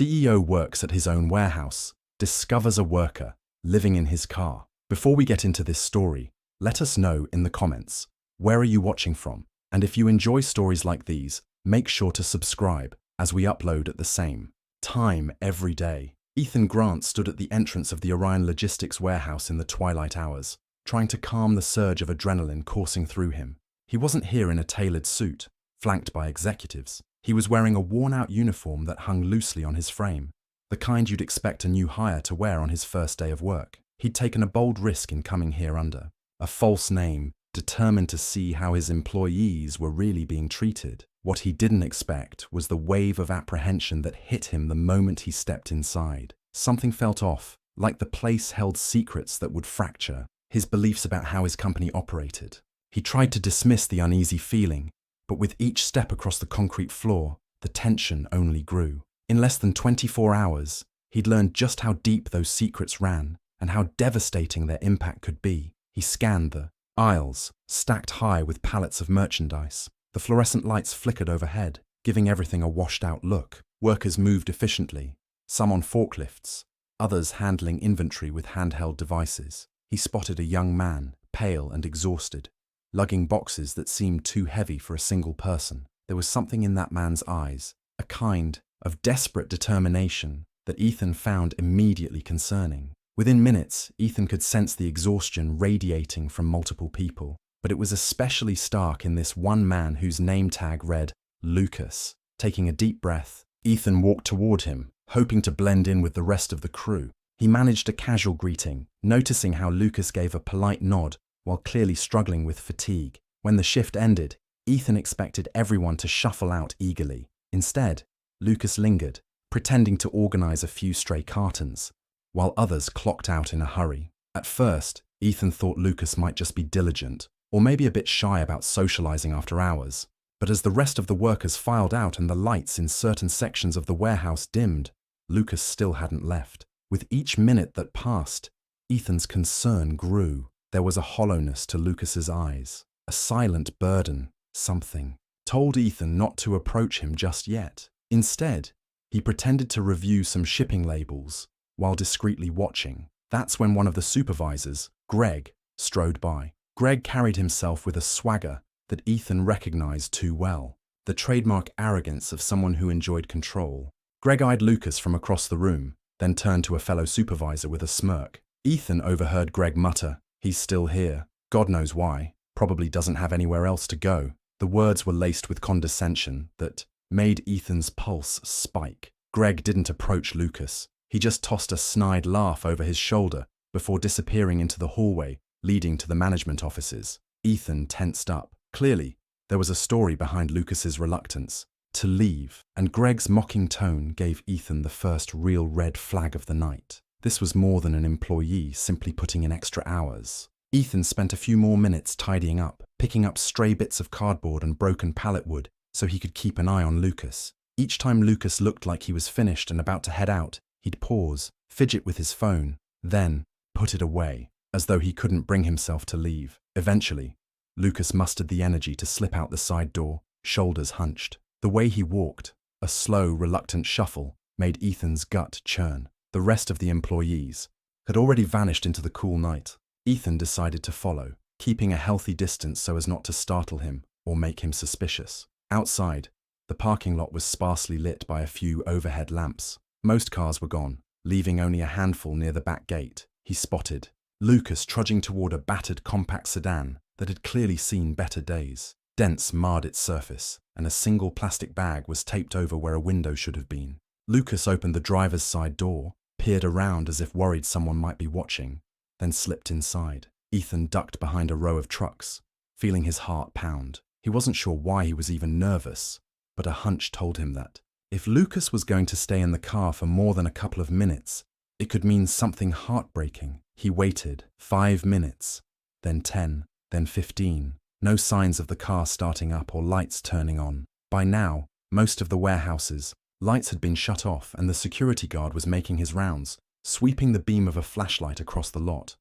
CEO works at his own warehouse, discovers a worker living in his car. Before we get into this story, let us know in the comments, where are you watching from? And if you enjoy stories like these, make sure to subscribe as we upload at the same time every day. Ethan Grant stood at the entrance of the Orion Logistics warehouse in the twilight hours, trying to calm the surge of adrenaline coursing through him. He wasn't here in a tailored suit, flanked by executives. He was wearing a worn-out uniform that hung loosely on his frame, the kind you'd expect a new hire to wear on his first day of work. He'd taken a bold risk in coming here under a false name, determined to see how his employees were really being treated. What he didn't expect was the wave of apprehension that hit him the moment he stepped inside. Something felt off, like the place held secrets that would fracture his beliefs about how his company operated. He tried to dismiss the uneasy feeling, but with each step across the concrete floor, the tension only grew. In less than 24 hours, he'd learned just how deep those secrets ran and how devastating their impact could be. He scanned the aisles, stacked high with pallets of merchandise. The fluorescent lights flickered overhead, giving everything a washed-out look. Workers moved efficiently, some on forklifts, others handling inventory with handheld devices. He spotted a young man, pale and exhausted, lugging boxes that seemed too heavy for a single person. There was something in that man's eyes, a kind of desperate determination that Ethan found immediately concerning. Within minutes, Ethan could sense the exhaustion radiating from multiple people, but it was especially stark in this one man whose name tag read Lucas. Taking a deep breath, Ethan walked toward him, hoping to blend in with the rest of the crew. He managed a casual greeting, noticing how Lucas gave a polite nod while clearly struggling with fatigue. When the shift ended, Ethan expected everyone to shuffle out eagerly. Instead, Lucas lingered, pretending to organize a few stray cartons, while others clocked out in a hurry. At first, Ethan thought Lucas might just be diligent, or maybe a bit shy about socializing after hours. But as the rest of the workers filed out and the lights in certain sections of the warehouse dimmed, Lucas still hadn't left. With each minute that passed, Ethan's concern grew. There was a hollowness to Lucas's eyes, a silent burden. Something told Ethan not to approach him just yet. Instead, he pretended to review some shipping labels while discreetly watching. That's when one of the supervisors, Greg, strode by. Greg carried himself with a swagger that Ethan recognized too well, the trademark arrogance of someone who enjoyed control. Greg eyed Lucas from across the room, then turned to a fellow supervisor with a smirk. Ethan overheard Greg mutter, "He's still here. God knows why. Probably doesn't have anywhere else to go." The words were laced with condescension that made Ethan's pulse spike. Greg didn't approach Lucas. He just tossed a snide laugh over his shoulder before disappearing into the hallway leading to the management offices. Ethan tensed up. Clearly, there was a story behind Lucas's reluctance to leave, and Greg's mocking tone gave Ethan the first real red flag of the night. This was more than an employee simply putting in extra hours. Ethan spent a few more minutes tidying up, picking up stray bits of cardboard and broken pallet wood so he could keep an eye on Lucas. Each time Lucas looked like he was finished and about to head out, he'd pause, fidget with his phone, then put it away, as though he couldn't bring himself to leave. Eventually, Lucas mustered the energy to slip out the side door, shoulders hunched. The way he walked, a slow, reluctant shuffle, made Ethan's gut churn. The rest of the employees had already vanished into the cool night. Ethan decided to follow, keeping a healthy distance so as not to startle him or make him suspicious. Outside, the parking lot was sparsely lit by a few overhead lamps. Most cars were gone, leaving only a handful near the back gate. He spotted Lucas trudging toward a battered compact sedan that had clearly seen better days. Dents marred its surface, and a single plastic bag was taped over where a window should have been. Lucas opened the driver's side door, peered around as if worried someone might be watching, then slipped inside. Ethan ducked behind a row of trucks, feeling his heart pound. He wasn't sure why he was even nervous, but a hunch told him that if Lucas was going to stay in the car for more than a couple of minutes, it could mean something heartbreaking. He waited 5 minutes, then 10, then 15. No signs of the car starting up or lights turning on. By now, most of the warehouses' lights had been shut off and the security guard was making his rounds, sweeping the beam of a flashlight across the lot.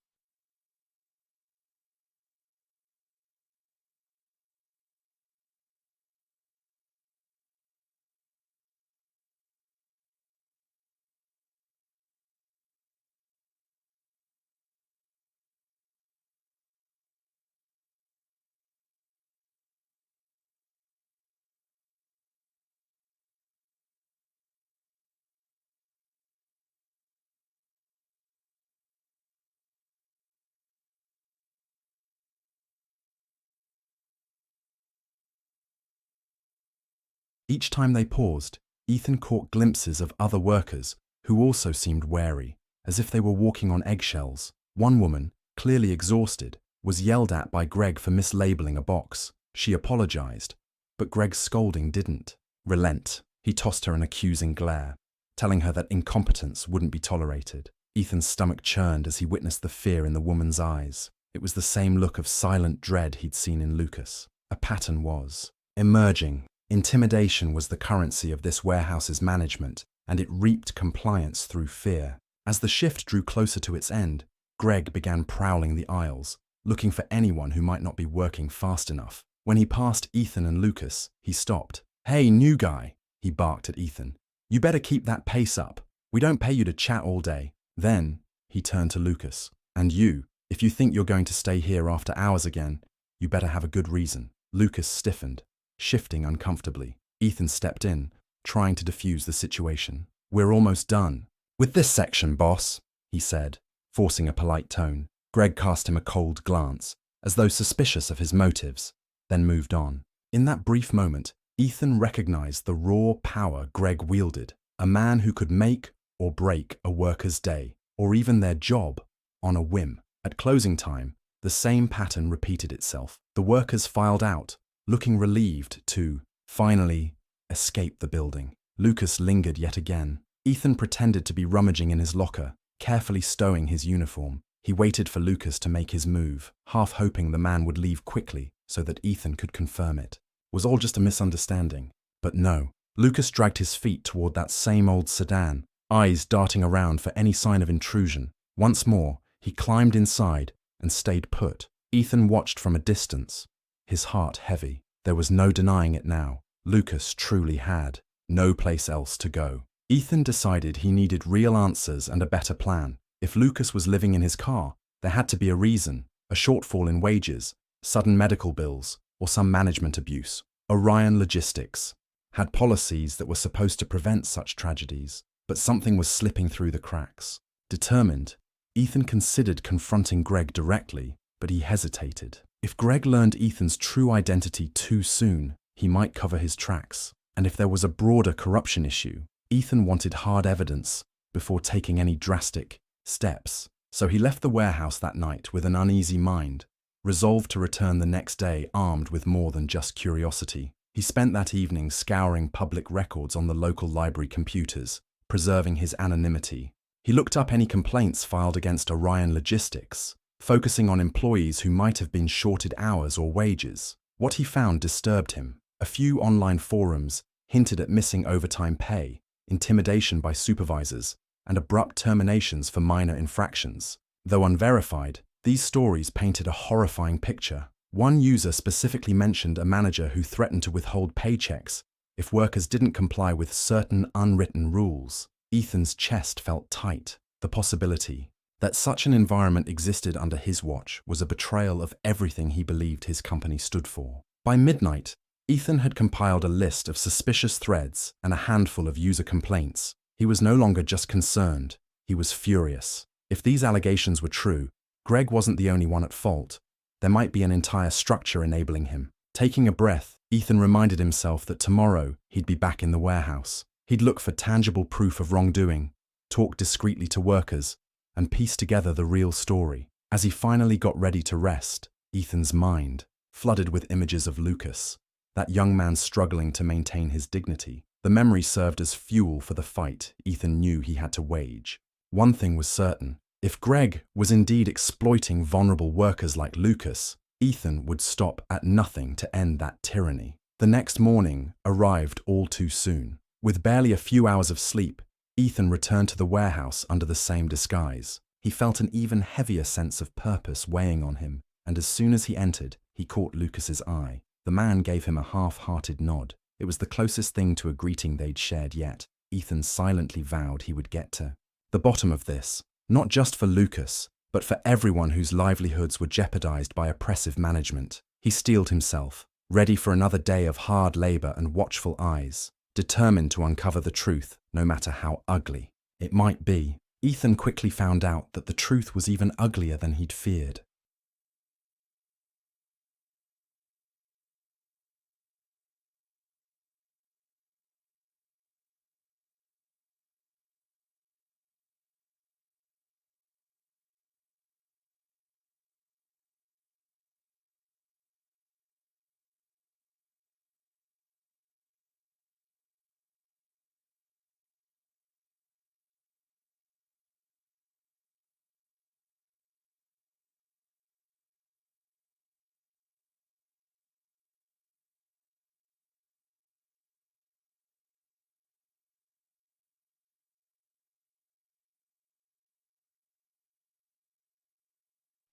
Each time they paused, Ethan caught glimpses of other workers who also seemed wary, as if they were walking on eggshells. One woman, clearly exhausted, was yelled at by Greg for mislabeling a box. She apologized, but Greg's scolding didn't relent. He tossed her an accusing glare, telling her that incompetence wouldn't be tolerated. Ethan's stomach churned as he witnessed the fear in the woman's eyes. It was the same look of silent dread he'd seen in Lucas. A pattern was emerging. Intimidation was the currency of this warehouse's management, and it reaped compliance through fear. As the shift drew closer to its end, Greg began prowling the aisles, looking for anyone who might not be working fast enough. When he passed Ethan and Lucas, he stopped. "Hey, new guy," he barked at Ethan. "You better keep that pace up. We don't pay you to chat all day." Then, he turned to Lucas. "And you, if you think you're going to stay here after hours again, you better have a good reason." Lucas stiffened, shifting uncomfortably. Ethan stepped in, trying to defuse the situation. "We're almost done with this section, boss," he said, forcing a polite tone. Greg cast him a cold glance, as though suspicious of his motives, then moved on. In that brief moment, Ethan recognized the raw power Greg wielded, a man who could make or break a worker's day, or even their job, on a whim. At closing time, the same pattern repeated itself. The workers filed out, looking relieved to, finally, escape the building. Lucas lingered yet again. Ethan pretended to be rummaging in his locker, carefully stowing his uniform. He waited for Lucas to make his move, half hoping the man would leave quickly so that Ethan could confirm it. Was all just a misunderstanding? But no. Lucas dragged his feet toward that same old sedan, eyes darting around for any sign of intrusion. Once more, he climbed inside and stayed put. Ethan watched from a distance, his heart heavy. There was no denying it now. Lucas truly had no place else to go. Ethan decided he needed real answers and a better plan. If Lucas was living in his car, there had to be a reason, a shortfall in wages, sudden medical bills, or some management abuse. Orion Logistics had policies that were supposed to prevent such tragedies, but something was slipping through the cracks. Determined, Ethan considered confronting Greg directly, but he hesitated. If Greg learned Ethan's true identity too soon, he might cover his tracks. And if there was a broader corruption issue, Ethan wanted hard evidence before taking any drastic steps. So he left the warehouse that night with an uneasy mind, resolved to return the next day armed with more than just curiosity. He spent that evening scouring public records on the local library computers, preserving his anonymity. He looked up any complaints filed against Orion Logistics, focusing on employees who might have been shorted hours or wages. What he found disturbed him. A few online forums hinted at missing overtime pay, intimidation by supervisors, and abrupt terminations for minor infractions. Though unverified, these stories painted a horrifying picture. One user specifically mentioned a manager who threatened to withhold paychecks if workers didn't comply with certain unwritten rules. Ethan's chest felt tight. The possibility that such an environment existed under his watch was a betrayal of everything he believed his company stood for. By midnight, Ethan had compiled a list of suspicious threads and a handful of user complaints. He was no longer just concerned, he was furious. If these allegations were true, Greg wasn't the only one at fault. There might be an entire structure enabling him. Taking a breath, Ethan reminded himself that tomorrow he'd be back in the warehouse. He'd look for tangible proof of wrongdoing, talk discreetly to workers, and piece together the real story. As he finally got ready to rest, Ethan's mind flooded with images of Lucas, that young man struggling to maintain his dignity. The memory served as fuel for the fight Ethan knew he had to wage. One thing was certain. If Greg was indeed exploiting vulnerable workers like Lucas, Ethan would stop at nothing to end that tyranny. The next morning arrived all too soon. With barely a few hours of sleep, Ethan returned to the warehouse under the same disguise. He felt an even heavier sense of purpose weighing on him, and as soon as he entered, he caught Lucas's eye. The man gave him a half-hearted nod. It was the closest thing to a greeting they'd shared yet. Ethan silently vowed he would get to the bottom of this, not just for Lucas, but for everyone whose livelihoods were jeopardized by oppressive management. He steeled himself, ready for another day of hard labor and watchful eyes, determined to uncover the truth, no matter how ugly it might be. Ethan quickly found out that the truth was even uglier than he'd feared.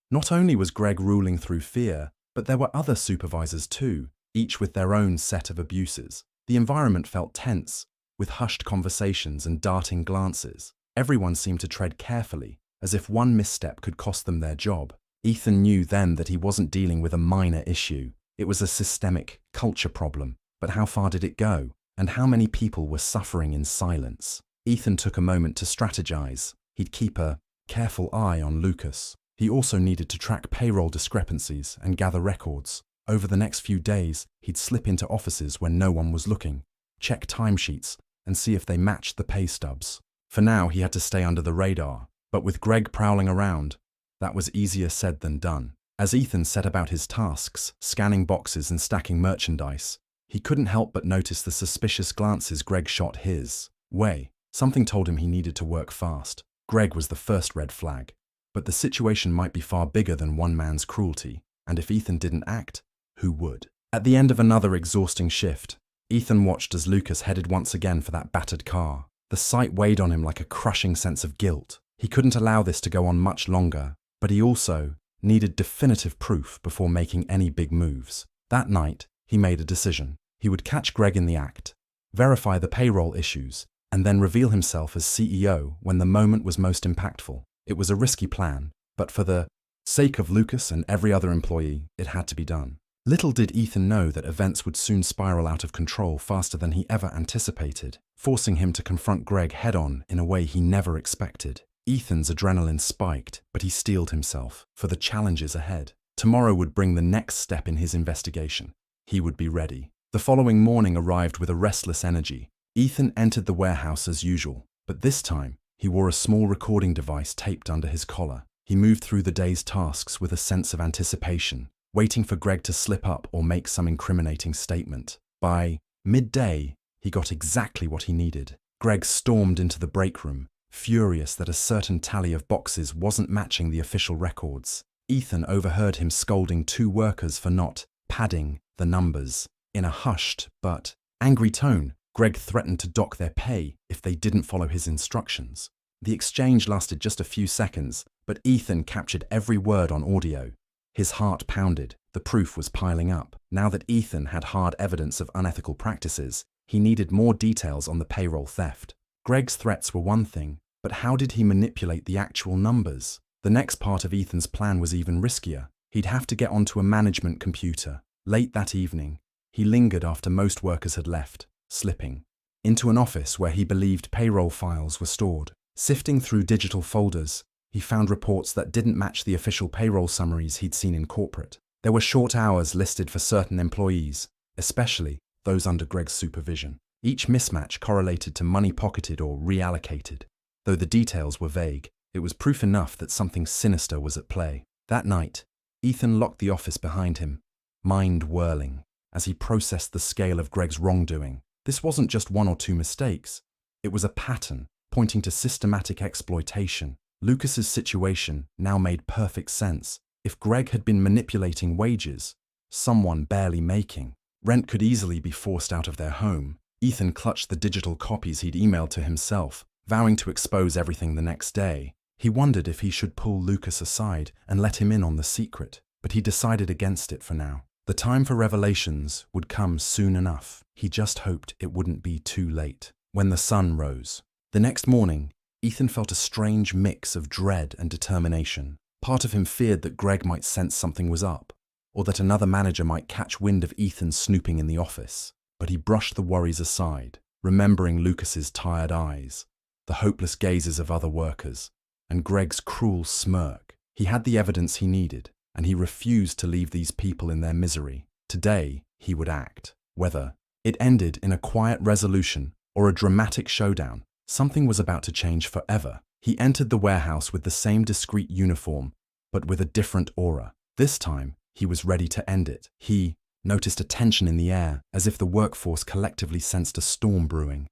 Not only was Greg ruling through fear, but there were other supervisors too, each with their own set of abuses. The environment felt tense, with hushed conversations and darting glances. Everyone seemed to tread carefully, as if one misstep could cost them their job. Ethan knew then that he wasn't dealing with a minor issue. It was a systemic culture problem. But how far did it go? And how many people were suffering in silence? Ethan took a moment to strategize. He'd keep a careful eye on Lucas. He also needed to track payroll discrepancies and gather records. Over the next few days, he'd slip into offices when no one was looking, check timesheets, and see if they matched the pay stubs. For now, he had to stay under the radar. But with Greg prowling around, that was easier said than done. As Ethan set about his tasks, scanning boxes and stacking merchandise, he couldn't help but notice the suspicious glances Greg shot his way. Something told him he needed to work fast. Greg was the first red flag. But the situation might be far bigger than one man's cruelty, and if Ethan didn't act, who would? At the end of another exhausting shift, Ethan watched as Lucas headed once again for that battered car. The sight weighed on him like a crushing sense of guilt. He couldn't allow this to go on much longer, but he also needed definitive proof before making any big moves. That night, he made a decision. He would catch Greg in the act, verify the payroll issues, and then reveal himself as CEO when the moment was most impactful. It was a risky plan, but for the sake of Lucas and every other employee, it had to be done. Little did Ethan know that events would soon spiral out of control faster than he ever anticipated, forcing him to confront Greg head-on in a way he never expected. Ethan's adrenaline spiked, but he steeled himself for the challenges ahead. Tomorrow would bring the next step in his investigation. He would be ready. The following morning arrived with a restless energy. Ethan entered the warehouse as usual, but this time, he wore a small recording device taped under his collar. He moved through the day's tasks with a sense of anticipation, waiting for Greg to slip up or make some incriminating statement. By midday, he got exactly what he needed. Greg stormed into the break room, furious that a certain tally of boxes wasn't matching the official records. Ethan overheard him scolding two workers for not padding the numbers. In a hushed but angry tone, Greg threatened to dock their pay if they didn't follow his instructions. The exchange lasted just a few seconds, but Ethan captured every word on audio. His heart pounded. The proof was piling up. Now that Ethan had hard evidence of unethical practices, he needed more details on the payroll theft. Greg's threats were one thing, but how did he manipulate the actual numbers? The next part of Ethan's plan was even riskier. He'd have to get onto a management computer. Late that evening, he lingered after most workers had left, slipping into an office where he believed payroll files were stored. Sifting through digital folders, he found reports that didn't match the official payroll summaries he'd seen in corporate. There were short hours listed for certain employees, especially those under Greg's supervision. Each mismatch correlated to money pocketed or reallocated. Though the details were vague, it was proof enough that something sinister was at play. That night, Ethan locked the office behind him, mind whirling, as he processed the scale of Greg's wrongdoing. This wasn't just one or two mistakes. It was a pattern, pointing to systematic exploitation. Lucas's situation now made perfect sense. If Greg had been manipulating wages, someone barely making rent could easily be forced out of their home. Ethan clutched the digital copies he'd emailed to himself, vowing to expose everything the next day. He wondered if he should pull Lucas aside and let him in on the secret, but he decided against it for now. The time for revelations would come soon enough. He just hoped it wouldn't be too late. When the sun rose. The next morning, Ethan felt a strange mix of dread and determination. Part of him feared that Greg might sense something was up, or that another manager might catch wind of Ethan snooping in the office. But he brushed the worries aside, remembering Lucas's tired eyes, the hopeless gazes of other workers, and Greg's cruel smirk. He had the evidence he needed, and he refused to leave these people in their misery. Today, he would act. Whether it ended in a quiet resolution or a dramatic showdown, something was about to change forever. He entered the warehouse with the same discreet uniform, but with a different aura. This time, he was ready to end it. He noticed a tension in the air, as if the workforce collectively sensed a storm brewing.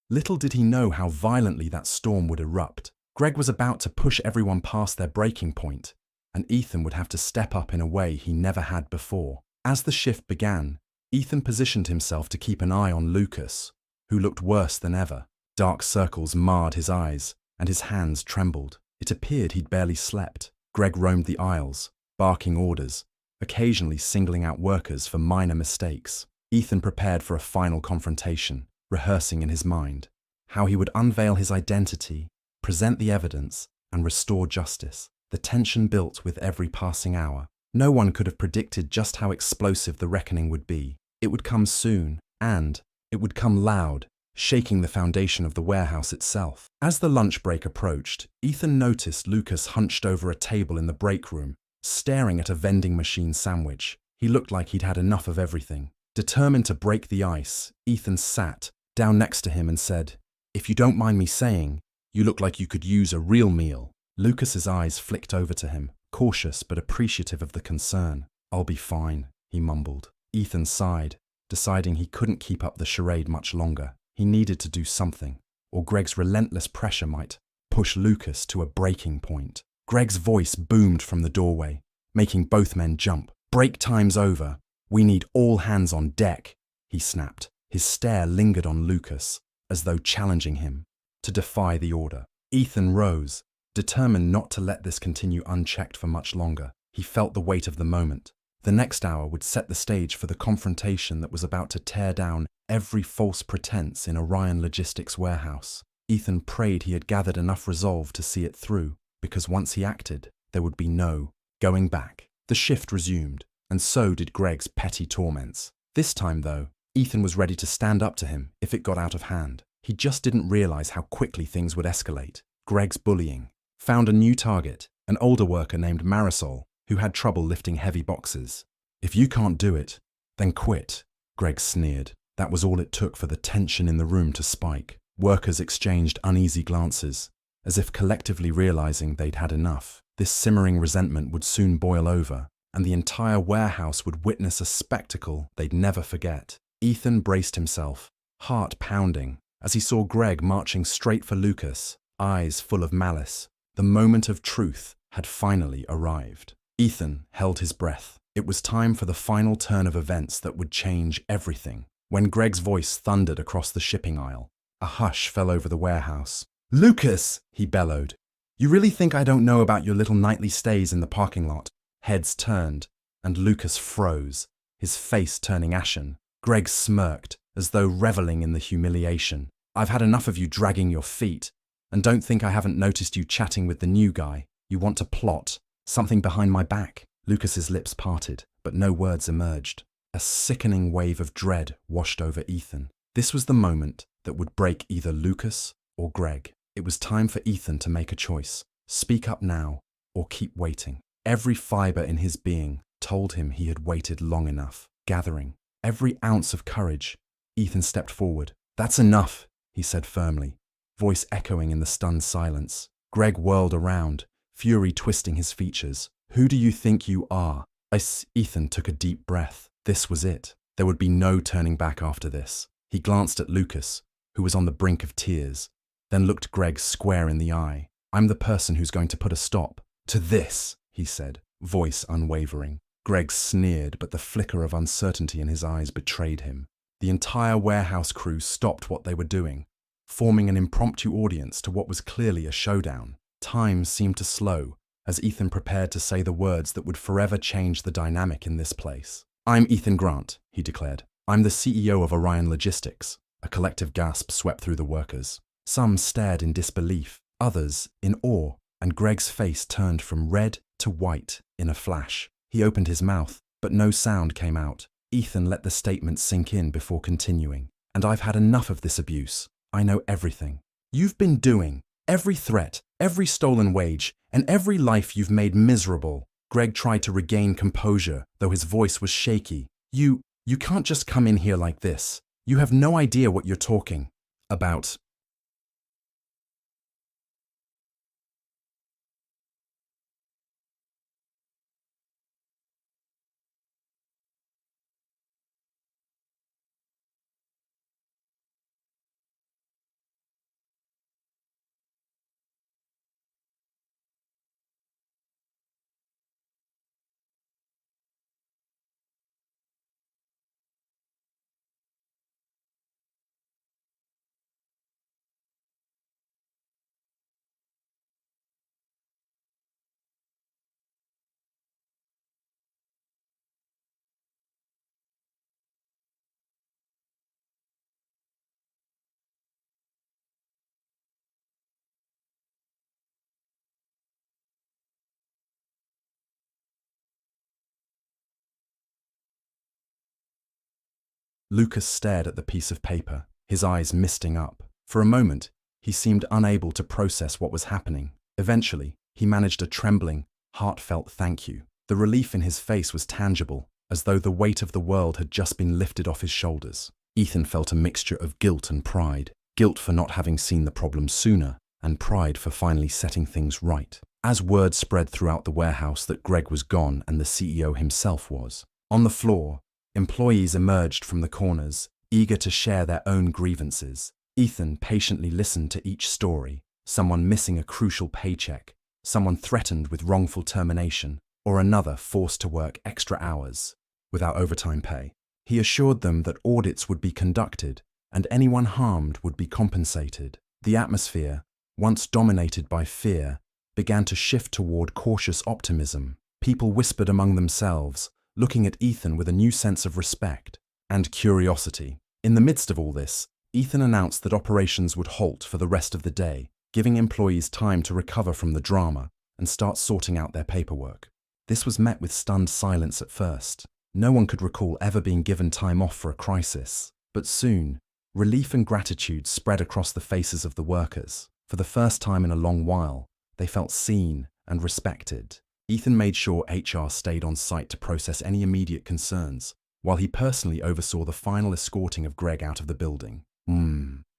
Little did he know how violently that storm would erupt. Greg was about to push everyone past their breaking point, and Ethan would have to step up in a way he never had before. As the shift began, Ethan positioned himself to keep an eye on Lucas, who looked worse than ever. Dark circles marred his eyes, and his hands trembled. It appeared he'd barely slept. Greg roamed the aisles, barking orders, occasionally singling out workers for minor mistakes. Ethan prepared for a final confrontation, rehearsing in his mind how he would unveil his identity, present the evidence, and restore justice. The tension built with every passing hour. No one could have predicted just how explosive the reckoning would be. It would come soon, and it would come loud, shaking the foundation of the warehouse itself. As the lunch break approached, Ethan noticed Lucas hunched over a table in the break room, staring at a vending machine sandwich. He looked like he'd had enough of everything. Determined to break the ice, Ethan sat down next to him and said, "If you don't mind me saying, you look like you could use a real meal." Lucas's eyes flicked over to him, cautious but appreciative of the concern. "I'll be fine," he mumbled. Ethan sighed, deciding he couldn't keep up the charade much longer. He needed to do something, or Greg's relentless pressure might push Lucas to a breaking point. Greg's voice boomed from the doorway, making both men jump. "Break time's over. We need all hands on deck," he snapped. His stare lingered on Lucas, as though challenging him to defy the order. Ethan rose, determined not to let this continue unchecked for much longer. He felt the weight of the moment. The next hour would set the stage for the confrontation that was about to tear down every false pretense in Orion Logistics warehouse. Ethan prayed he had gathered enough resolve to see it through, because once he acted, there would be no going back. The shift resumed, and so did Greg's petty torments. This time, though, Ethan was ready to stand up to him if it got out of hand. He just didn't realize how quickly things would escalate. Greg's bullying found a new target, an older worker named Marisol, who had trouble lifting heavy boxes. "If you can't do it, then quit," Greg sneered. That was all it took for the tension in the room to spike. Workers exchanged uneasy glances, as if collectively realizing they'd had enough. This simmering resentment would soon boil over, and the entire warehouse would witness a spectacle they'd never forget. Ethan braced himself, heart pounding, as he saw Greg marching straight for Lucas, eyes full of malice. The moment of truth had finally arrived. Ethan held his breath. It was time for the final turn of events that would change everything. When Greg's voice thundered across the shipping aisle, a hush fell over the warehouse. "Lucas!" he bellowed. "You really think I don't know about your little nightly stays in the parking lot?" Heads turned, and Lucas froze, his face turning ashen. Greg smirked, as though reveling in the humiliation. "I've had enough of you dragging your feet, and don't think I haven't noticed you chatting with the new guy. You want to plot something behind my back." Lucas's lips parted, but no words emerged. A sickening wave of dread washed over Ethan. This was the moment that would break either Lucas or Greg. It was time for Ethan to make a choice. Speak up now, or keep waiting. Every fiber in his being told him he had waited long enough. Gathering every ounce of courage, Ethan stepped forward. "That's enough," he said firmly, voice echoing in the stunned silence. Greg whirled around, fury twisting his features. "Who do you think you are?" Ethan took a deep breath. This was it. There would be no turning back after this. He glanced at Lucas, who was on the brink of tears, then looked Greg square in the eye. "I'm the person who's going to put a stop to this," he said, voice unwavering. Greg sneered, but the flicker of uncertainty in his eyes betrayed him. The entire warehouse crew stopped what they were doing, forming an impromptu audience to what was clearly a showdown. Time seemed to slow as Ethan prepared to say the words that would forever change the dynamic in this place. "I'm Ethan Grant," he declared. "I'm the CEO of Orion Logistics." A collective gasp swept through the workers. Some stared in disbelief, others in awe, and Greg's face turned from red to white in a flash. He opened his mouth, but no sound came out. Ethan let the statement sink in before continuing. "And I've had enough of this abuse. I know everything. You've been doing every threat, every stolen wage, and every life you've made miserable." Greg tried to regain composure, though his voice was shaky. You can't just come in here like this. You have no idea what you're talking about." Lucas stared at the piece of paper, his eyes misting up. For a moment, he seemed unable to process what was happening. Eventually, he managed a trembling, heartfelt thank you. The relief in his face was tangible, as though the weight of the world had just been lifted off his shoulders. Ethan felt a mixture of guilt and pride. Guilt for not having seen the problem sooner, and pride for finally setting things right. As word spread throughout the warehouse that Greg was gone and the CEO himself was. On the floor, employees emerged from the corners, eager to share their own grievances. Ethan patiently listened to each story, someone missing a crucial paycheck, someone threatened with wrongful termination, or another forced to work extra hours without overtime pay. He assured them that audits would be conducted and anyone harmed would be compensated. The atmosphere, once dominated by fear, began to shift toward cautious optimism. People whispered among themselves, looking at Ethan with a new sense of respect and curiosity. In the midst of all this, Ethan announced that operations would halt for the rest of the day, giving employees time to recover from the drama and start sorting out their paperwork. This was met with stunned silence at first. No one could recall ever being given time off for a crisis. But soon, relief and gratitude spread across the faces of the workers. For the first time in a long while, they felt seen and respected. Ethan made sure HR stayed on site to process any immediate concerns, while he personally oversaw the final escorting of Greg out of the building.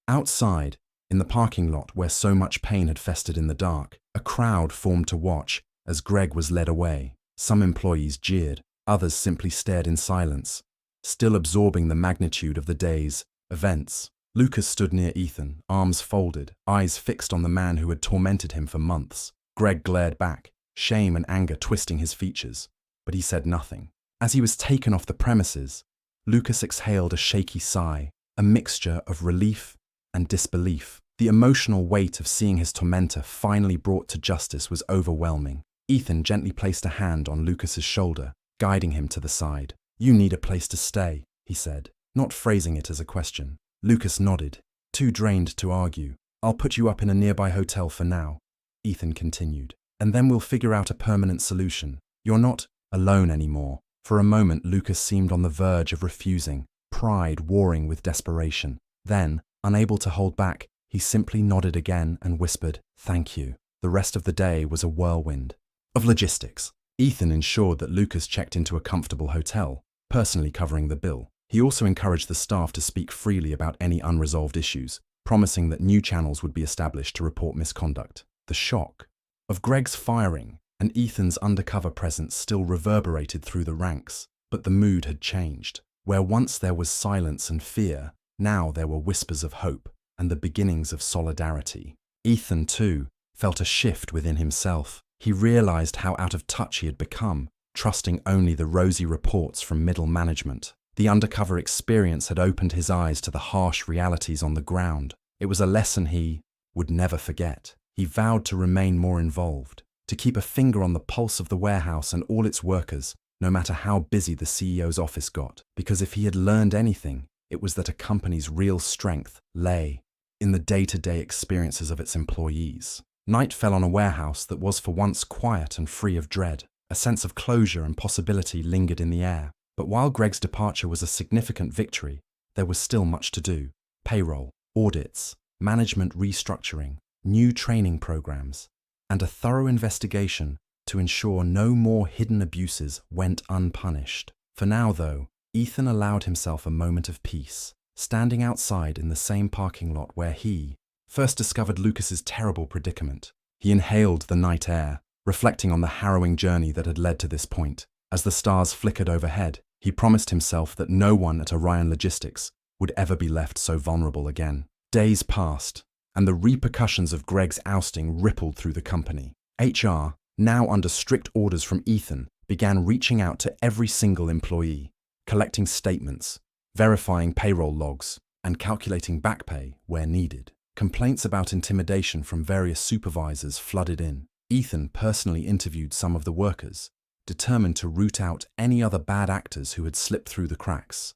Outside, in the parking lot where so much pain had festered in the dark, a crowd formed to watch as Greg was led away. Some employees jeered, others simply stared in silence, still absorbing the magnitude of the day's events. Lucas stood near Ethan, arms folded, eyes fixed on the man who had tormented him for months. Greg glared back, shame and anger twisting his features, but he said nothing. As he was taken off the premises, Lucas exhaled a shaky sigh, a mixture of relief and disbelief. The emotional weight of seeing his tormentor finally brought to justice was overwhelming. Ethan gently placed a hand on Lucas's shoulder, guiding him to the side. "You need a place to stay," he said, not phrasing it as a question. Lucas nodded, too drained to argue. "I'll put you up in a nearby hotel for now," Ethan continued, "and then we'll figure out a permanent solution. You're not alone anymore." For a moment, Lucas seemed on the verge of refusing, pride warring with desperation. Then, unable to hold back, he simply nodded again and whispered, "Thank you." The rest of the day was a whirlwind of logistics. Ethan ensured that Lucas checked into a comfortable hotel, personally covering the bill. He also encouraged the staff to speak freely about any unresolved issues, promising that new channels would be established to report misconduct. The shock of Greg's firing and Ethan's undercover presence still reverberated through the ranks, but the mood had changed. Where once there was silence and fear, now there were whispers of hope and the beginnings of solidarity. Ethan, too, felt a shift within himself. He realized how out of touch he had become, trusting only the rosy reports from middle management. The undercover experience had opened his eyes to the harsh realities on the ground. It was a lesson he would never forget. He vowed to remain more involved, to keep a finger on the pulse of the warehouse and all its workers, no matter how busy the CEO's office got. Because if he had learned anything, it was that a company's real strength lay in the day-to-day experiences of its employees. Night fell on a warehouse that was for once quiet and free of dread. A sense of closure and possibility lingered in the air. But while Greg's departure was a significant victory, there was still much to do. Payroll, audits, management restructuring, new training programs, and a thorough investigation to ensure no more hidden abuses went unpunished. For now, though, Ethan allowed himself a moment of peace, standing outside in the same parking lot where he first discovered Lucas's terrible predicament. He inhaled the night air, reflecting on the harrowing journey that had led to this point. As the stars flickered overhead, he promised himself that no one at Orion Logistics would ever be left so vulnerable again. Days passed, and the repercussions of Greg's ousting rippled through the company. HR, now under strict orders from Ethan, began reaching out to every single employee, collecting statements, verifying payroll logs, and calculating back pay where needed. Complaints about intimidation from various supervisors flooded in. Ethan personally interviewed some of the workers, determined to root out any other bad actors who had slipped through the cracks.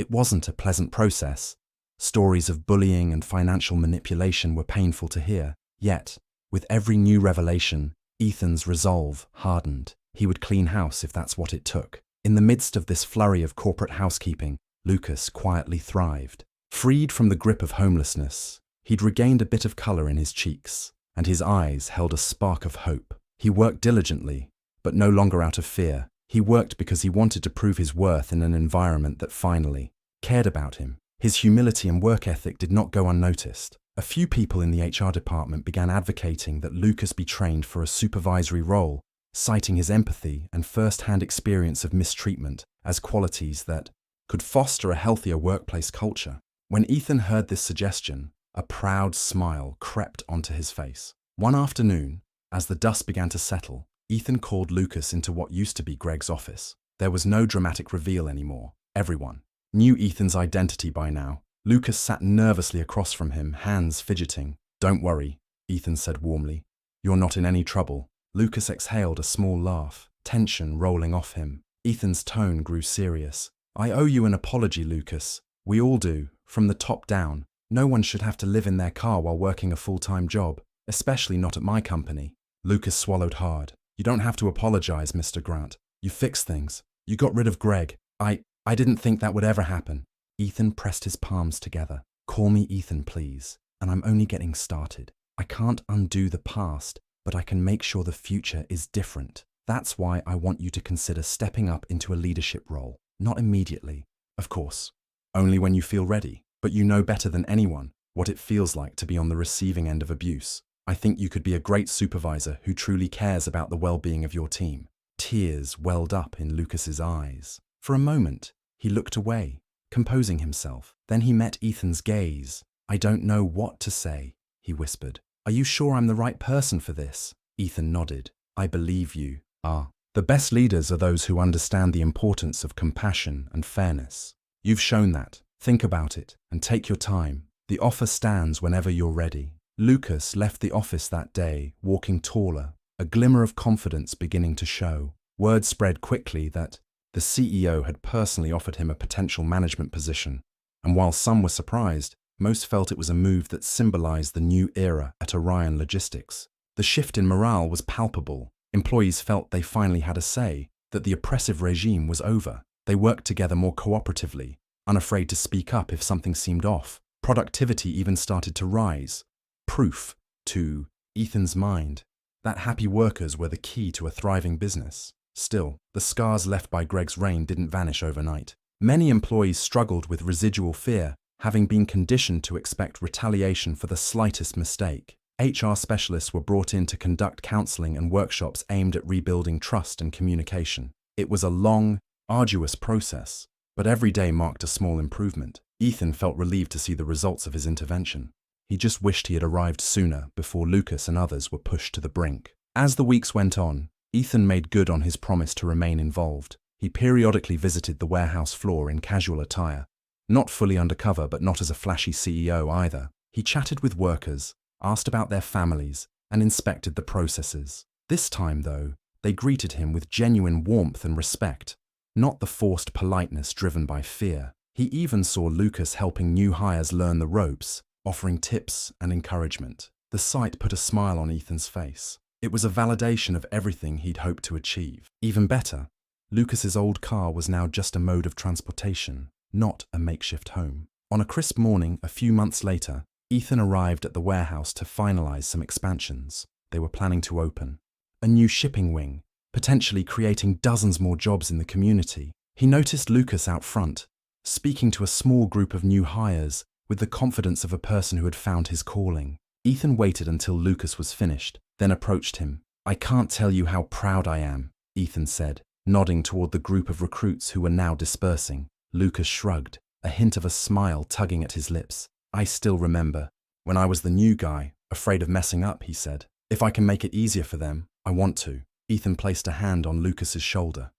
It wasn't a pleasant process. Stories of bullying and financial manipulation were painful to hear. Yet, with every new revelation, Ethan's resolve hardened. He would clean house if that's what it took. In the midst of this flurry of corporate housekeeping, Lucas quietly thrived. Freed from the grip of homelessness, he'd regained a bit of color in his cheeks, and his eyes held a spark of hope. He worked diligently, but no longer out of fear. He worked because he wanted to prove his worth in an environment that finally cared about him. His humility and work ethic did not go unnoticed. A few people in the HR department began advocating that Lucas be trained for a supervisory role, citing his empathy and first-hand experience of mistreatment as qualities that could foster a healthier workplace culture. When Ethan heard this suggestion, a proud smile crept onto his face. One afternoon, as the dust began to settle, Ethan called Lucas into what used to be Greg's office. There was no dramatic reveal anymore. Everyone knew Ethan's identity by now. Lucas sat nervously across from him, hands fidgeting. "Don't worry," Ethan said warmly. "You're not in any trouble." Lucas exhaled a small laugh, tension rolling off him. Ethan's tone grew serious. "I owe you an apology, Lucas. We all do, from the top down. No one should have to live in their car while working a full-time job, especially not at my company." Lucas swallowed hard. "You don't have to apologize, Mr. Grant. You fixed things. You got rid of Greg. I didn't think that would ever happen." Ethan pressed his palms together. "Call me Ethan, please, and I'm only getting started. I can't undo the past, but I can make sure the future is different. That's why I want you to consider stepping up into a leadership role. Not immediately, of course. Only when you feel ready. But you know better than anyone what it feels like to be on the receiving end of abuse. I think you could be a great supervisor who truly cares about the well-being of your team." Tears welled up in Lucas's eyes. For a moment, he looked away, composing himself. Then he met Ethan's gaze. "I don't know what to say," he whispered. "Are you sure I'm the right person for this?" Ethan nodded. "I believe you are. The best leaders are those who understand the importance of compassion and fairness. You've shown that. Think about it and take your time. The offer stands whenever you're ready." Lucas left the office that day, walking taller, a glimmer of confidence beginning to show. Word spread quickly that the CEO had personally offered him a potential management position, and while some were surprised, most felt it was a move that symbolized the new era at Orion Logistics. The shift in morale was palpable. Employees felt they finally had a say, that the oppressive regime was over. They worked together more cooperatively, unafraid to speak up if something seemed off. Productivity even started to rise. Proof, to Ethan's mind, that happy workers were the key to a thriving business. Still, the scars left by Greg's reign didn't vanish overnight. Many employees struggled with residual fear, having been conditioned to expect retaliation for the slightest mistake. HR specialists were brought in to conduct counseling and workshops aimed at rebuilding trust and communication. It was a long, arduous process, but every day marked a small improvement. Ethan felt relieved to see the results of his intervention. He just wished he had arrived sooner before Lucas and others were pushed to the brink. As the weeks went on, Ethan made good on his promise to remain involved. He periodically visited the warehouse floor in casual attire, not fully undercover but not as a flashy CEO either. He chatted with workers, asked about their families, and inspected the processes. This time, though, they greeted him with genuine warmth and respect, not the forced politeness driven by fear. He even saw Lucas helping new hires learn the ropes, offering tips and encouragement. The sight put a smile on Ethan's face. It was a validation of everything he'd hoped to achieve. Even better, Lucas's old car was now just a mode of transportation, not a makeshift home. On a crisp morning a few months later, Ethan arrived at the warehouse to finalize some expansions they were planning to open. A new shipping wing, potentially creating dozens more jobs in the community. He noticed Lucas out front, speaking to a small group of new hires with the confidence of a person who had found his calling. Ethan waited until Lucas was finished, then approached him. "I can't tell you how proud I am," Ethan said, nodding toward the group of recruits who were now dispersing. Lucas shrugged, a hint of a smile tugging at his lips. "I still remember when I was the new guy, afraid of messing up," he said. "If I can make it easier for them, I want to." Ethan placed a hand on Lucas's shoulder.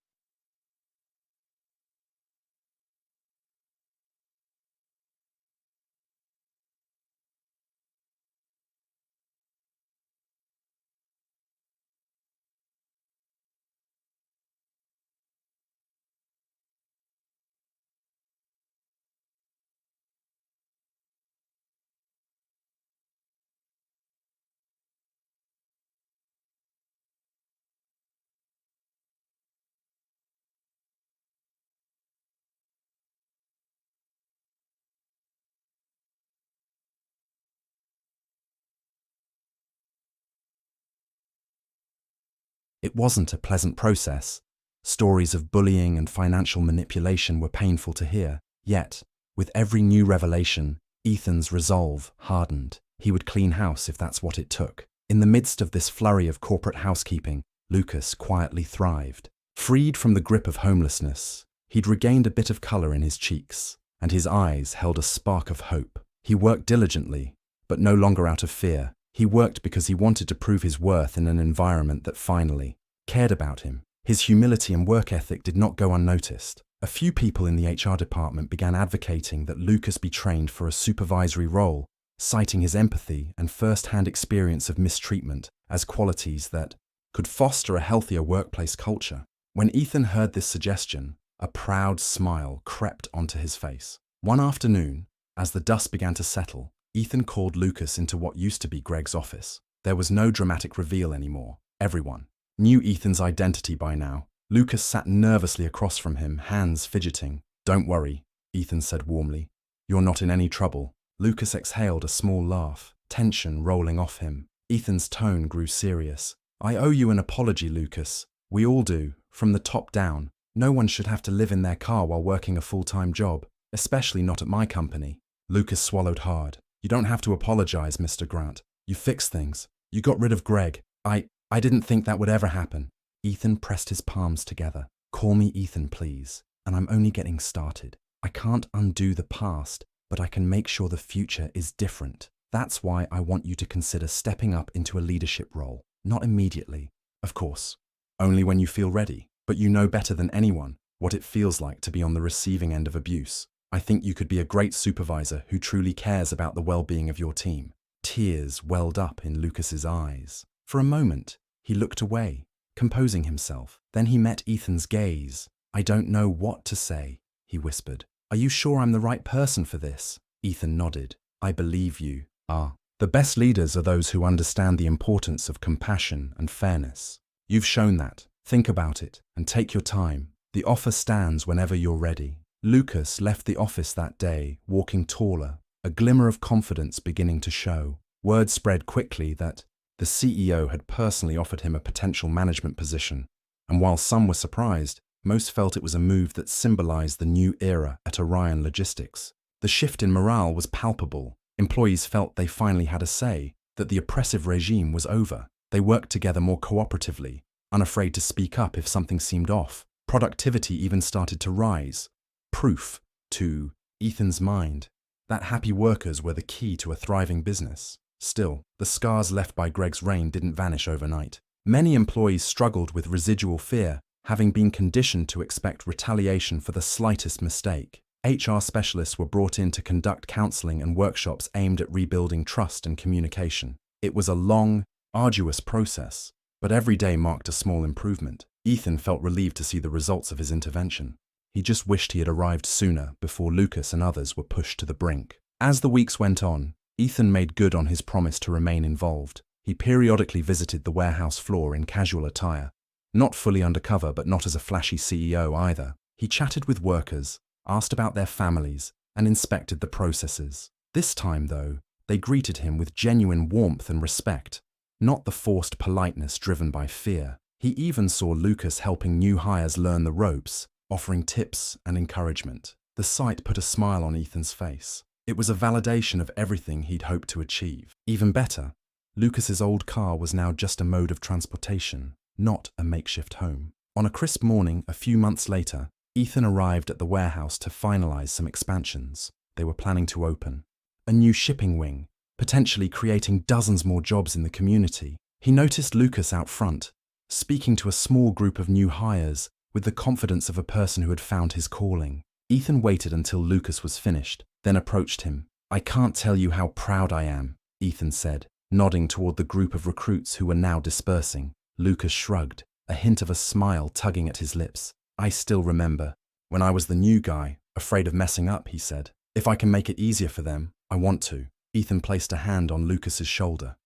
It wasn't a pleasant process. Stories of bullying and financial manipulation were painful to hear. Yet, with every new revelation, Ethan's resolve hardened. He would clean house if that's what it took. In the midst of this flurry of corporate housekeeping, Lucas quietly thrived. Freed from the grip of homelessness, he'd regained a bit of color in his cheeks, and his eyes held a spark of hope. He worked diligently, but no longer out of fear. He worked because he wanted to prove his worth in an environment that finally cared about him. His humility and work ethic did not go unnoticed. A few people in the HR department began advocating that Lucas be trained for a supervisory role, citing his empathy and first-hand experience of mistreatment as qualities that could foster a healthier workplace culture. When Ethan heard this suggestion, a proud smile crept onto his face. One afternoon, as the dust began to settle, Ethan called Lucas into what used to be Greg's office. There was no dramatic reveal anymore. Everyone knew Ethan's identity by now. Lucas sat nervously across from him, hands fidgeting. "Don't worry," Ethan said warmly. "You're not in any trouble." Lucas exhaled a small laugh, tension rolling off him. Ethan's tone grew serious. "I owe you an apology, Lucas. We all do, from the top down. No one should have to live in their car while working a full-time job, especially not at my company." Lucas swallowed hard. "You don't have to apologize, Mr. Grant. You fixed things. You got rid of Greg. I didn't think that would ever happen." Ethan pressed his palms together. "Call me Ethan, please. And I'm only getting started. I can't undo the past, but I can make sure the future is different. That's why I want you to consider stepping up into a leadership role. Not immediately, of course. Only when you feel ready. But you know better than anyone what it feels like to be on the receiving end of abuse. I think you could be a great supervisor who truly cares about the well-being of your team." Tears welled up in Lucas's eyes. For a moment, he looked away, composing himself. Then he met Ethan's gaze. "I don't know what to say," he whispered. "Are you sure I'm the right person for this?" Ethan nodded. "I believe you are. The best leaders are those who understand the importance of compassion and fairness. You've shown that. Think about it and take your time. The offer stands whenever you're ready." Lucas left the office that day, walking taller, a glimmer of confidence beginning to show. Word spread quickly that the CEO had personally offered him a potential management position, and while some were surprised, most felt it was a move that symbolized the new era at Orion Logistics. The shift in morale was palpable. Employees felt they finally had a say, that the oppressive regime was over. They worked together more cooperatively, unafraid to speak up if something seemed off. Productivity even started to rise. Proof, to Ethan's mind, that happy workers were the key to a thriving business. Still, the scars left by Greg's reign didn't vanish overnight. Many employees struggled with residual fear, having been conditioned to expect retaliation for the slightest mistake. HR specialists were brought in to conduct counseling and workshops aimed at rebuilding trust and communication. It was a long, arduous process, but every day marked a small improvement. Ethan felt relieved to see the results of his intervention. He just wished he had arrived sooner before Lucas and others were pushed to the brink. As the weeks went on, Ethan made good on his promise to remain involved. He periodically visited the warehouse floor in casual attire, not fully undercover but not as a flashy CEO either. He chatted with workers, asked about their families, and inspected the processes. This time, though, they greeted him with genuine warmth and respect, not the forced politeness driven by fear. He even saw Lucas helping new hires learn the ropes, offering tips and encouragement. The sight put a smile on Ethan's face. It was a validation of everything he'd hoped to achieve. Even better, Lucas's old car was now just a mode of transportation, not a makeshift home. On a crisp morning a few months later, Ethan arrived at the warehouse to finalize some expansions they were planning to open. A new shipping wing, potentially creating dozens more jobs in the community. He noticed Lucas out front, speaking to a small group of new hires with the confidence of a person who had found his calling. Ethan waited until Lucas was finished, then approached him. "I can't tell you how proud I am," Ethan said, nodding toward the group of recruits who were now dispersing. Lucas shrugged, a hint of a smile tugging at his lips. "I still remember when I was the new guy, afraid of messing up," he said. "If I can make it easier for them, I want to." Ethan placed a hand on Lucas's shoulder.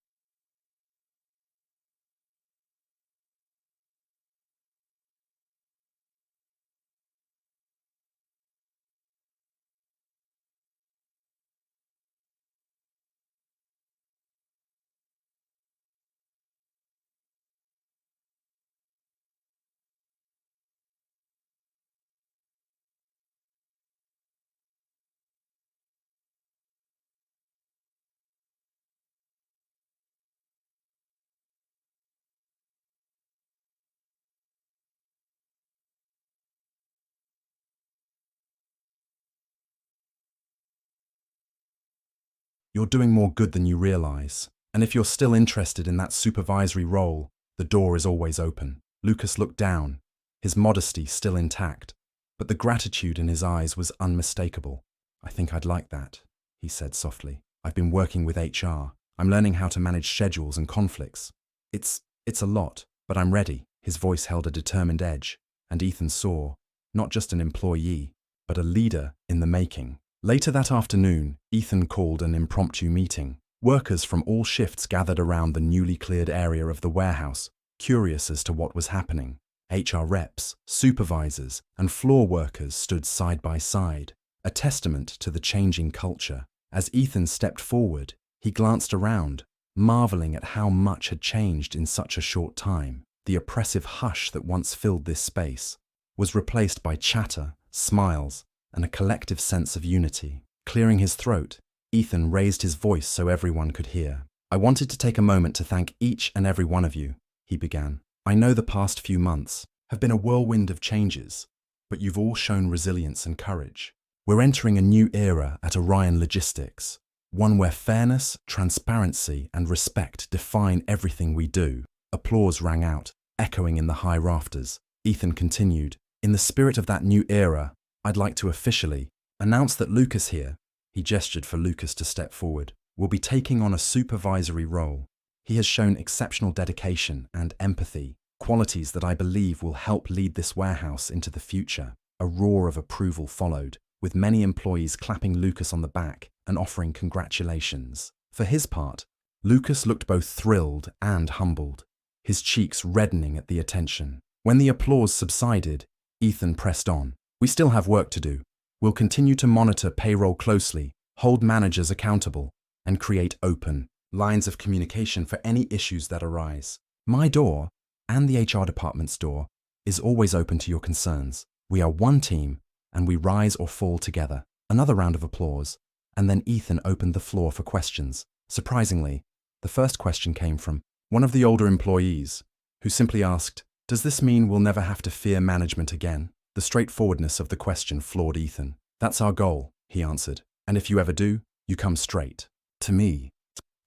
You're doing more good than you realize. And if you're still interested in that supervisory role, the door is always open. Lucas looked down, his modesty still intact, but the gratitude in his eyes was unmistakable. I think I'd like that, he said softly. I've been working with HR. I'm learning how to manage schedules and conflicts. It's a lot, but I'm ready. His voice held a determined edge, and Ethan saw, not just an employee, but a leader in the making. Later that afternoon, Ethan called an impromptu meeting. Workers from all shifts gathered around the newly cleared area of the warehouse, curious as to what was happening. HR reps, supervisors, and floor workers stood side by side, a testament to the changing culture. As Ethan stepped forward, he glanced around, marveling at how much had changed in such a short time. The oppressive hush that once filled this space was replaced by chatter, smiles, and a collective sense of unity. Clearing his throat, Ethan raised his voice so everyone could hear. I wanted to take a moment to thank each and every one of you, he began. I know the past few months have been a whirlwind of changes, but you've all shown resilience and courage. We're entering a new era at Orion Logistics, one where fairness, transparency, and respect define everything we do. Applause rang out, echoing in the high rafters. Ethan continued, in the spirit of that new era, I'd like to officially announce that Lucas here, he gestured for Lucas to step forward, will be taking on a supervisory role. He has shown exceptional dedication and empathy, qualities that I believe will help lead this warehouse into the future. A roar of approval followed, with many employees clapping Lucas on the back and offering congratulations. For his part, Lucas looked both thrilled and humbled, his cheeks reddening at the attention. When the applause subsided, Ethan pressed on. We still have work to do. We'll continue to monitor payroll closely, hold managers accountable, and create open lines of communication for any issues that arise. My door, and the HR department's door, is always open to your concerns. We are one team, and we rise or fall together. Another round of applause, and then Ethan opened the floor for questions. Surprisingly, the first question came from one of the older employees, who simply asked, does this mean we'll never have to fear management again? The straightforwardness of the question floored Ethan. That's our goal, he answered, and if you ever do, you come straight to me.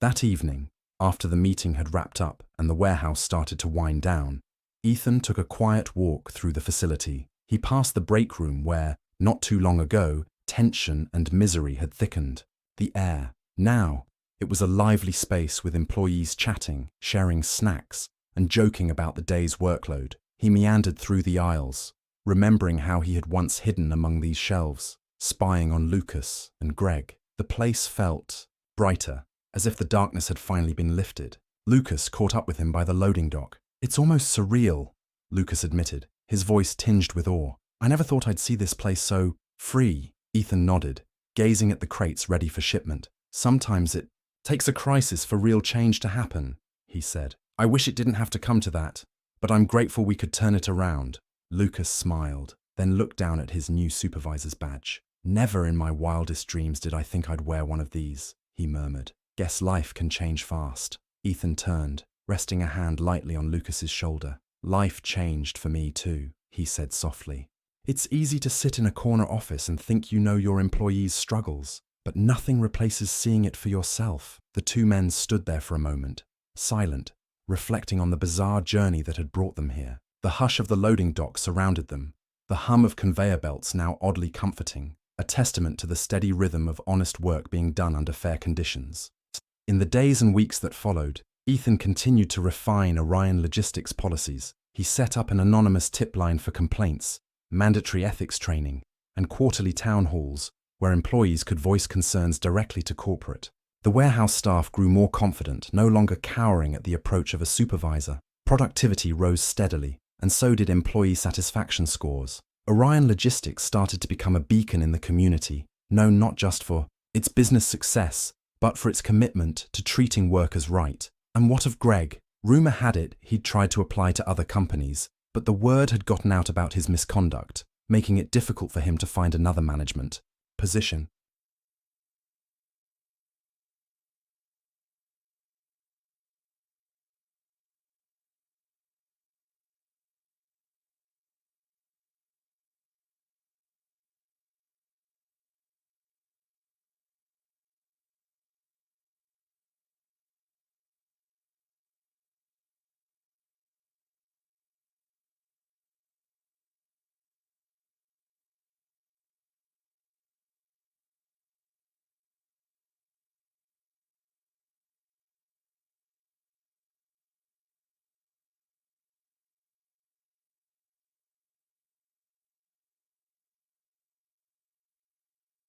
That evening, after the meeting had wrapped up and the warehouse started to wind down, Ethan took a quiet walk through the facility. He passed the break room where, not too long ago, tension and misery had thickened. The air. Now, it was a lively space with employees chatting, sharing snacks, and joking about the day's workload. He meandered through the aisles, remembering how he had once hidden among these shelves, spying on Lucas and Greg. The place felt brighter, as if the darkness had finally been lifted. Lucas caught up with him by the loading dock. It's almost surreal, Lucas admitted, his voice tinged with awe. I never thought I'd see this place so free. Ethan nodded, gazing at the crates ready for shipment. Sometimes it takes a crisis for real change to happen, he said. I wish it didn't have to come to that, but I'm grateful we could turn it around. Lucas smiled, then looked down at his new supervisor's badge. Never in my wildest dreams did I think I'd wear one of these, he murmured. Guess life can change fast. Ethan turned, resting a hand lightly on Lucas's shoulder. Life changed for me too, he said softly. It's easy to sit in a corner office and think you know your employees' struggles, but nothing replaces seeing it for yourself. The two men stood there for a moment, silent, reflecting on the bizarre journey that had brought them here. The hush of the loading dock surrounded them, the hum of conveyor belts now oddly comforting, a testament to the steady rhythm of honest work being done under fair conditions. In the days and weeks that followed, Ethan continued to refine Orion Logistics policies. He set up an anonymous tip line for complaints, mandatory ethics training, and quarterly town halls where employees could voice concerns directly to corporate. The warehouse staff grew more confident, no longer cowering at the approach of a supervisor. Productivity rose steadily, and so did employee satisfaction scores. Orion Logistics started to become a beacon in the community, known not just for its business success, but for its commitment to treating workers right. And what of Greg? Rumor had it he'd tried to apply to other companies, but the word had gotten out about his misconduct, making it difficult for him to find another management position.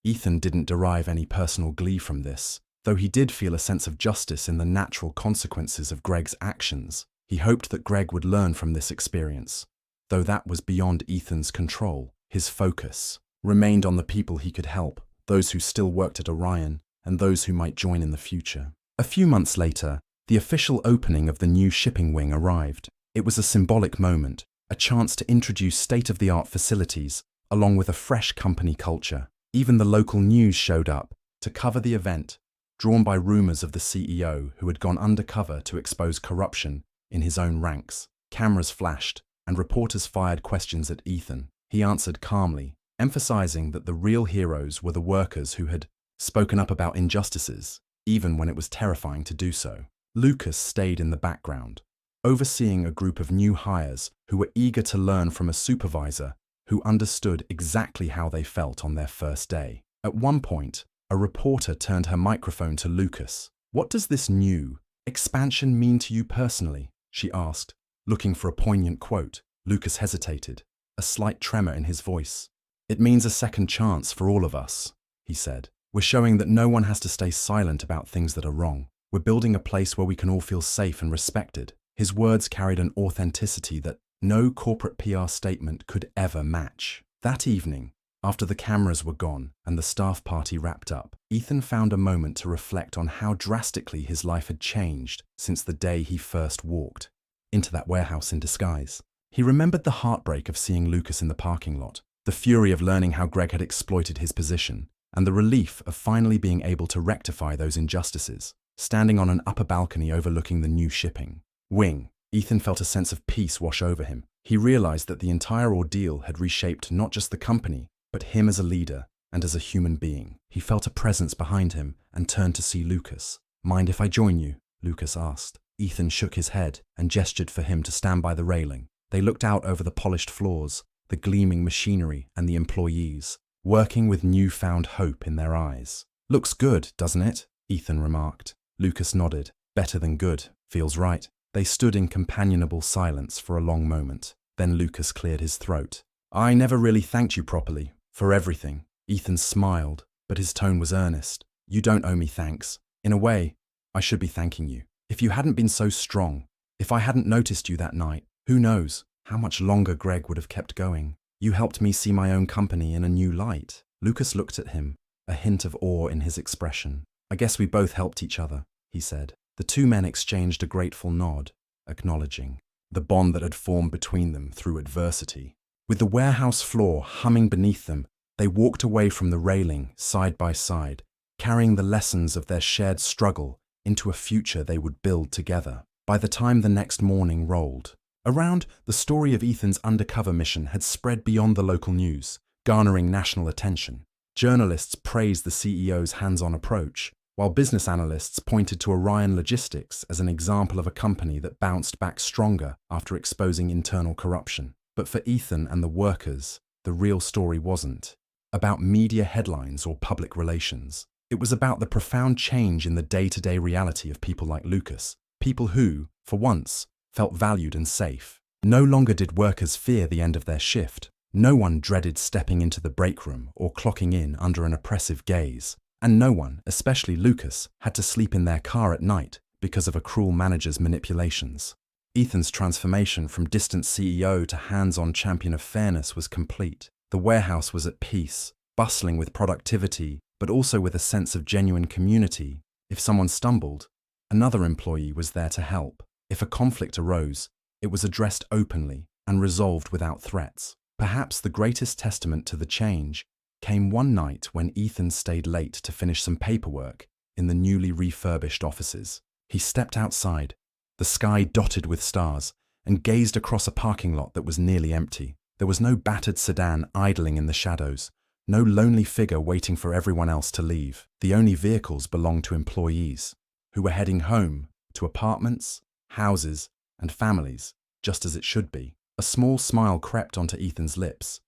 Ethan didn't derive any personal glee from this, though he did feel a sense of justice in the natural consequences of Greg's actions. He hoped that Greg would learn from this experience. Though that was beyond Ethan's control, his focus remained on the people he could help, those who still worked at Orion, and those who might join in the future. A few months later, the official opening of the new shipping wing arrived. It was a symbolic moment, a chance to introduce state-of-the-art facilities, along with a fresh company culture. Even the local news showed up to cover the event, drawn by rumors of the CEO who had gone undercover to expose corruption in his own ranks. Cameras flashed, and reporters fired questions at Ethan. He answered calmly, emphasizing that the real heroes were the workers who had spoken up about injustices, even when it was terrifying to do so. Lucas stayed in the background, overseeing a group of new hires who were eager to learn from a supervisor who understood exactly how they felt on their first day. At one point, a reporter turned her microphone to Lucas. "What does this new expansion mean to you personally?" she asked, looking for a poignant quote. Lucas hesitated, a slight tremor in his voice. "It means a second chance for all of us," he said. "We're showing that no one has to stay silent about things that are wrong. We're building a place where we can all feel safe and respected." His words carried an authenticity that no corporate PR statement could ever match. That evening, after the cameras were gone and the staff party wrapped up, Ethan found a moment to reflect on how drastically his life had changed since the day he first walked into that warehouse in disguise. He remembered the heartbreak of seeing Lucas in the parking lot, the fury of learning how Greg had exploited his position, and the relief of finally being able to rectify those injustices. Standing on an upper balcony overlooking the new shipping wing, Ethan felt a sense of peace wash over him. He realized that the entire ordeal had reshaped not just the company, but him as a leader and as a human being. He felt a presence behind him and turned to see Lucas. "Mind if I join you?" Lucas asked. Ethan shook his head and gestured for him to stand by the railing. They looked out over the polished floors, the gleaming machinery, and the employees, working with newfound hope in their eyes. "Looks good, doesn't it?" Ethan remarked. Lucas nodded. "Better than good. Feels right." They stood in companionable silence for a long moment. Then Lucas cleared his throat. "I never really thanked you properly, for everything." Ethan smiled, but his tone was earnest. "You don't owe me thanks. In a way, I should be thanking you. If you hadn't been so strong, if I hadn't noticed you that night, who knows how much longer Greg would have kept going. You helped me see my own company in a new light." Lucas looked at him, a hint of awe in his expression. "I guess we both helped each other," he said. The two men exchanged a grateful nod, acknowledging the bond that had formed between them through adversity. With the warehouse floor humming beneath them, they walked away from the railing side by side, carrying the lessons of their shared struggle into a future they would build together. By the time the next morning rolled around, the story of Ethan's undercover mission had spread beyond the local news, garnering national attention. Journalists praised the CEO's hands-on approach, while business analysts pointed to Orion Logistics as an example of a company that bounced back stronger after exposing internal corruption. But for Ethan and the workers, the real story wasn't about media headlines or public relations. It was about the profound change in the day-to-day reality of people like Lucas, people who, for once, felt valued and safe. No longer did workers fear the end of their shift. No one dreaded stepping into the break room or clocking in under an oppressive gaze. And no one, especially Lucas, had to sleep in their car at night because of a cruel manager's manipulations. Ethan's transformation from distant CEO to hands-on champion of fairness was complete. The warehouse was at peace, bustling with productivity, but also with a sense of genuine community. If someone stumbled, another employee was there to help. If a conflict arose, it was addressed openly and resolved without threats. Perhaps the greatest testament to the change came one night when Ethan stayed late to finish some paperwork in the newly refurbished offices. He stepped outside, the sky dotted with stars, and gazed across a parking lot that was nearly empty. There was no battered sedan idling in the shadows, no lonely figure waiting for everyone else to leave. The only vehicles belonged to employees, who were heading home to apartments, houses, and families, just as it should be. A small smile crept onto Ethan's lips.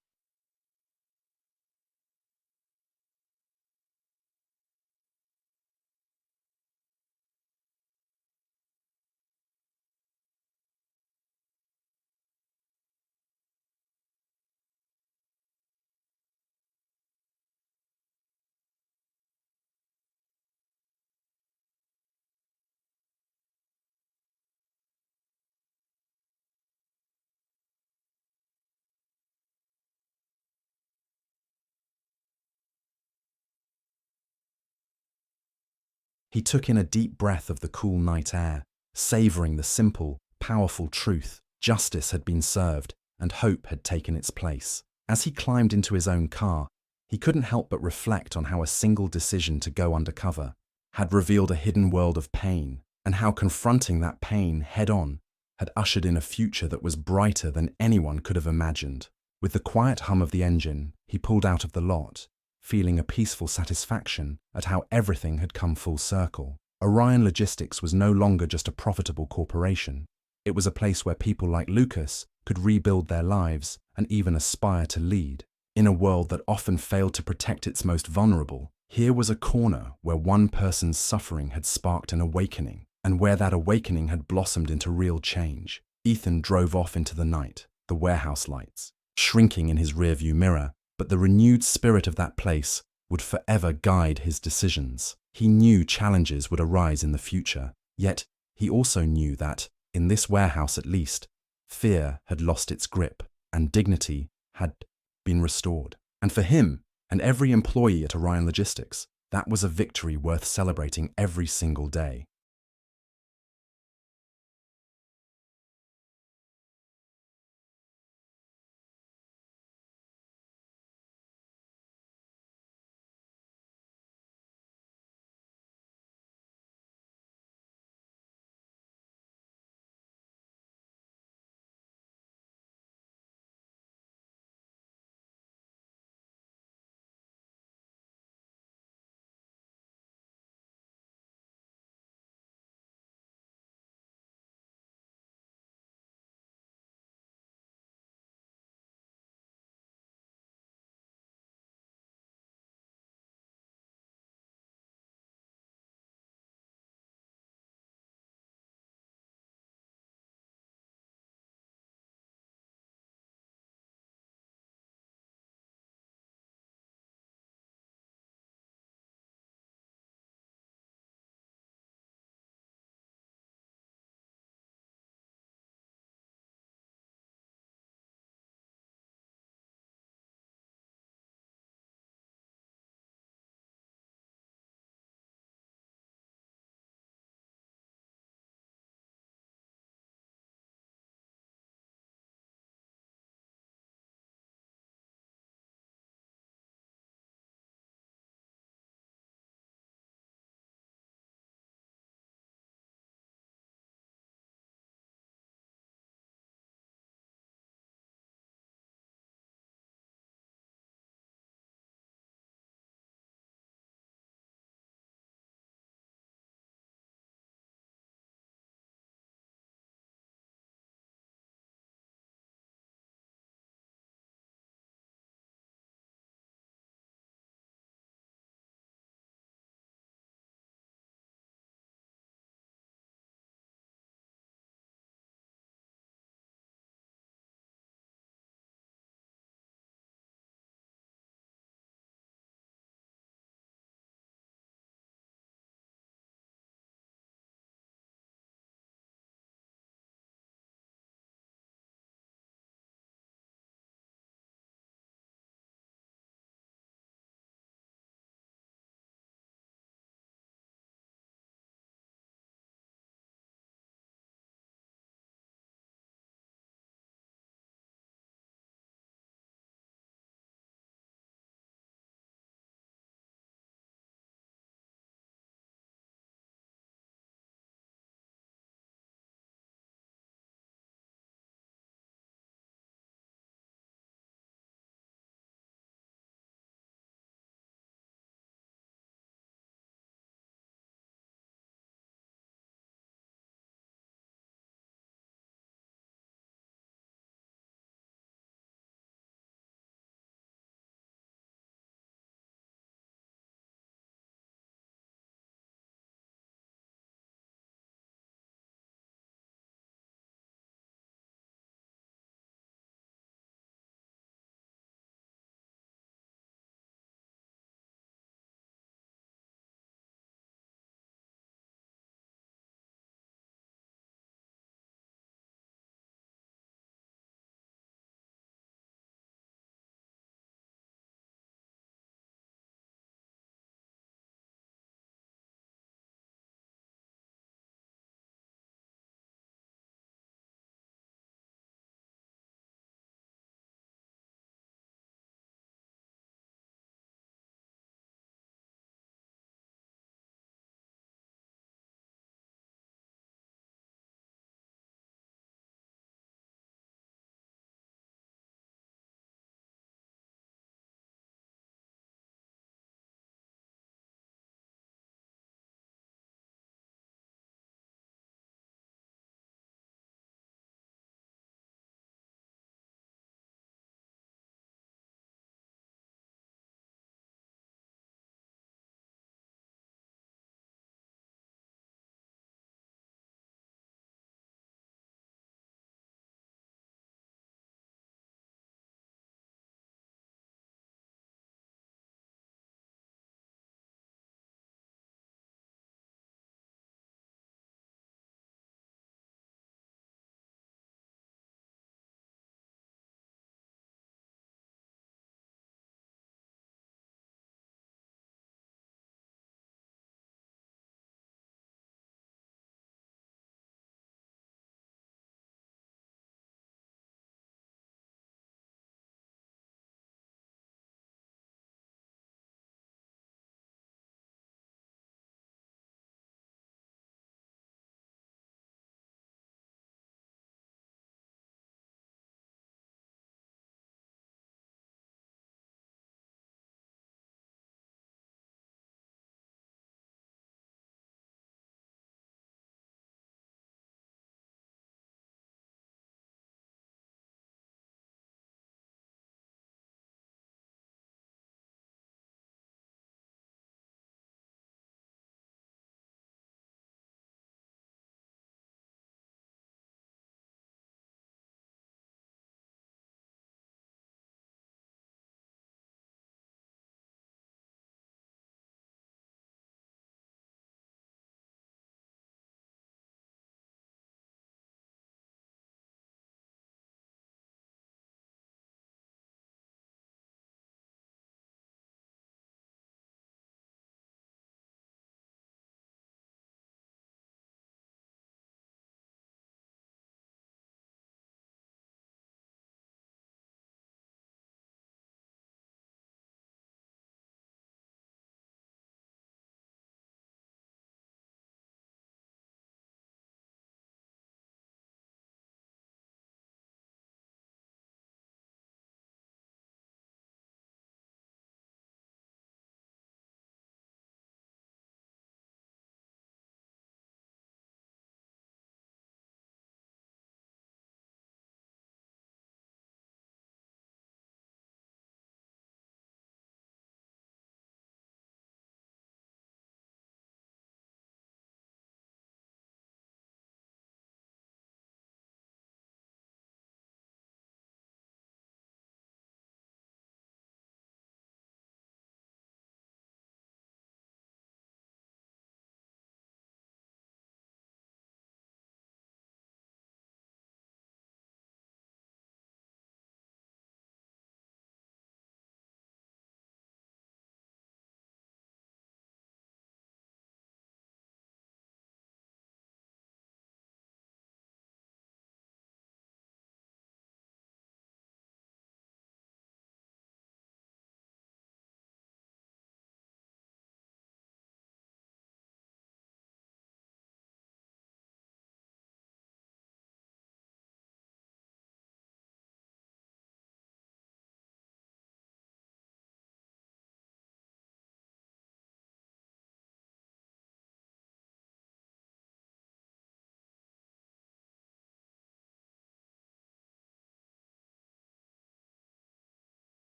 He took in a deep breath of the cool night air, savoring the simple, powerful truth: justice had been served and hope had taken its place. As he climbed into his own car, he couldn't help but reflect on how a single decision to go undercover had revealed a hidden world of pain, and how confronting that pain head-on had ushered in a future that was brighter than anyone could have imagined. With the quiet hum of the engine, he pulled out of the lot, feeling a peaceful satisfaction at how everything had come full circle. Orion Logistics was no longer just a profitable corporation. It was a place where people like Lucas could rebuild their lives and even aspire to lead. In a world that often failed to protect its most vulnerable, here was a corner where one person's suffering had sparked an awakening, and where that awakening had blossomed into real change. Ethan drove off into the night, the warehouse lights shrinking in his rearview mirror, but the renewed spirit of that place would forever guide his decisions. He knew challenges would arise in the future, yet he also knew that, in this warehouse at least, fear had lost its grip and dignity had been restored. And for him and every employee at Orion Logistics, that was a victory worth celebrating every single day.